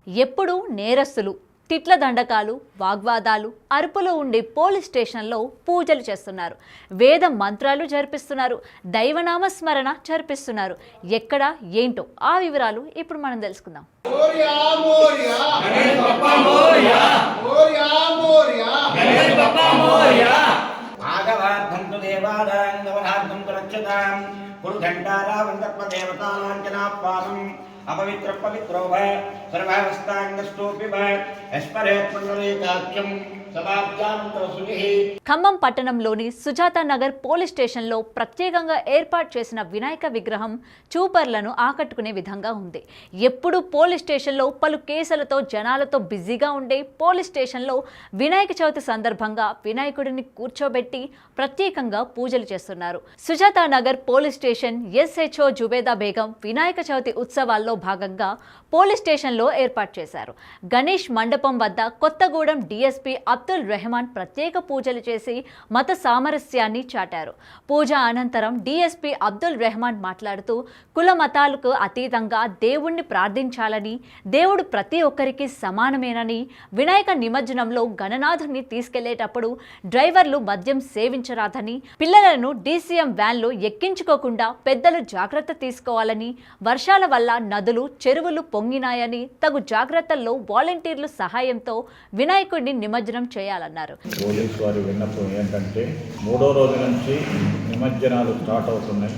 ఎప్పుడు నేరస్తులు, తిట్ల దండకాలు, వాగ్వాదాలు, అరుపులు ఉండే పోలీస్ స్టేషన్లో పూజలు చేస్తున్నారు, వేద మంత్రాలు జరిపిస్తున్నారు, దైవనామ స్మరణ జరిపిస్తున్నారు. ఎక్కడ ఏంటో ఆ వివరాలు ఇప్పుడు మనం తెలుసుకుందాం. अपवित्र पवित्रो भय सर्वावस्थांगस्तोपि भय एस्परेत पुंडरीकाक्षं సమాప్యానంతరసునిహి. ఖమ్మం పట్టణంలోని సుజాత నగర్ పోలీస్ స్టేషన్లో ప్రత్యేకంగా ఏర్పాటు చేసిన వినాయక విగ్రహం చూపర్లను ఆకట్టుకునే విధంగా ఉంది. ఎప్పుడు పోలీస్ స్టేషన్లో పలు కేసులతో జనాలతో బిజీగా ఉండే పోలీస్ స్టేషన్లో వినాయక చవితి సందర్భంగా వినాయకుడిని కూర్చోబెట్టి ప్రత్యేకంగా పూజలు చేస్తున్నారు. Sujatha Nagar police station SHO Zubeda Begum Vinayaka Chavithi ఉత్సవాల్లో భాగంగా పోలీస్ స్టేషన్లో ఏర్పాటు చేశారు. గణేష్ మండపం వద్ద కొత్తగూడెం డిఎస్పీ అబ్దుల్ రెహమాన్ ప్రత్యేక పూజలు చేసి మత సామరస్యాన్ని చాటారు. పూజ అనంతరం డిఎస్పీ అబ్దుల్ రెహమాన్ మాట్లాడుతూ కుల మతాలకు అతీతంగా దేవుణ్ణి ప్రార్థించాలని, దేవుడు ప్రతి ఒక్కరికి సమానమేనని, వినాయక నిమజ్జనంలో గణనాథుని తీసుకెళ్లేటప్పుడు డ్రైవర్లు మద్యం సేవించరాదని, పిల్లలను డీసీఎం వ్యాన్లో ఎక్కించుకోకుండా పెద్దలు జాగ్రత్త తీసుకోవాలని, వర్షాల వల్ల నదులు చెరువులు పొంగినాయని తగు జాగ్రత్తల్లో వాలంటీర్లు సహాయంతో వినాయకుడిని నిమజ్జనం చేయాలన్నారు. పోలీసు వారి విన్నపం ఏంటంటే 3వ రోజు నుంచి నిమజ్జనాలు స్టార్ట్ అవుతున్నాయి.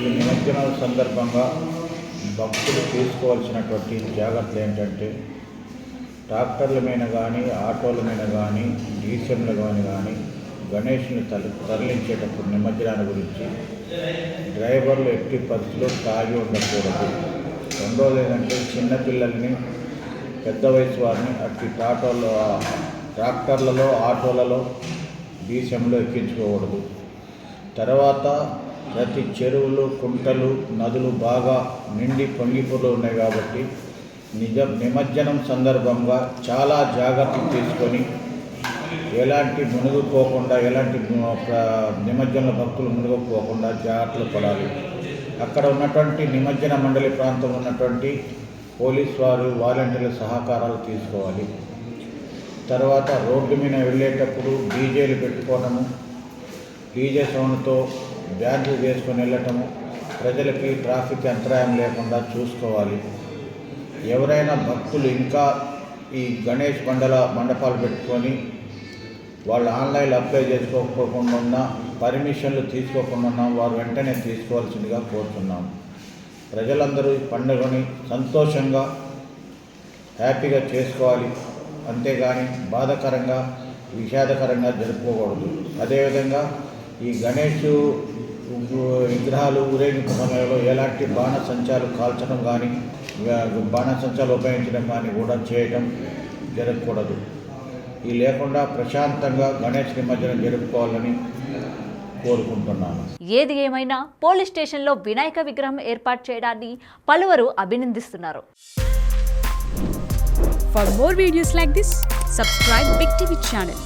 ఈ నిమజ్జనాల సందర్భంగా భక్తులు తీసుకోవాల్సినటువంటి జాగ్రత్తలు ఏంటంటే ట్రాక్టర్ల మీద కానీ, ఆటోల మీద కానీ, డీసీఎంల కానీ గణేష్ని తరలించేటప్పుడు నిమజ్జనాల గురించి డ్రైవర్లు ఎట్టి పరిస్థితుల్లో తాగి ఉండకూడదు. రెండోది ఏంటంటే చిన్నపిల్లల్ని, పెద్ద వయసు వారిని అట్టి ట్రాక్టర్లలో, ఆటోలలో, డీసీఎంలో ఎక్కించుకోకూడదు. తర్వాత ప్రతి చెరువులు, కుంటలు, నదులు బాగా నిండి పొంగిపోతూ ఉన్నాయి కాబట్టి నిమజ్జనం సందర్భంగా చాలా జాగ్రత్తలు తీసుకొని ఎలాంటి మునిగిపోకుండా, ఎలాంటి నిమజ్జన భక్తులు మునిగిపోకుండా జాగ్రత్తలు పడాలి. అక్కడ ఉన్నటువంటి నిమజ్జన మండలి ప్రాంతం ఉన్నటువంటి పోలీస్ వారు, వాలంటీర్ల సహకారాలు తీసుకోవాలి. తర్వాత రోడ్డు మీద వెళ్ళేటప్పుడు డీజేలు పెట్టుకోవడము, డీజే సౌండ్తో బ్యాన్లు వేసుకొని వెళ్ళటము, ప్రజలకి ట్రాఫిక్ అంతరాయం లేకుండా చూసుకోవాలి. ఎవరైనా భక్తులు ఇంకా ఈ గణేష్ మండపాలు పెట్టుకొని వాళ్ళు ఆన్లైన్లో అప్లై చేసుకోకపోకుండా ఉన్నా, పర్మిషన్లు తీసుకోకుండా ఉన్నా వారు వెంటనే తీసుకోవాల్సిందిగా కోరుతున్నాం. ప్రజలందరూ ఈ పండుగని సంతోషంగా, హ్యాపీగా చేసుకోవాలి. అంతేగాని బాధాకరంగా, విషాదకరంగా జరుపుకోకూడదు. అదేవిధంగా ఈ గణేష్ విగ్రహాలు ఊరేగింపు సమయంలో ఎలాంటి బాణసంచాలు కాల్చడం కానీ, బాణసంచాలు ఉపయోగించడం కానీ కూడా చేయటం జరగకూడదు. ఈ లేకుండా ప్రశాంతంగా గణేష్ నిమజ్జనం జరుపుకోవాలని కోరుకుంటున్నాను. ఏది ఏమైనా పోలీస్ స్టేషన్లో వినాయక విగ్రహం ఏర్పాటు చేయడాన్ని పలువురు అభినందిస్తున్నారు. For more videos like this, subscribe Big TV channel.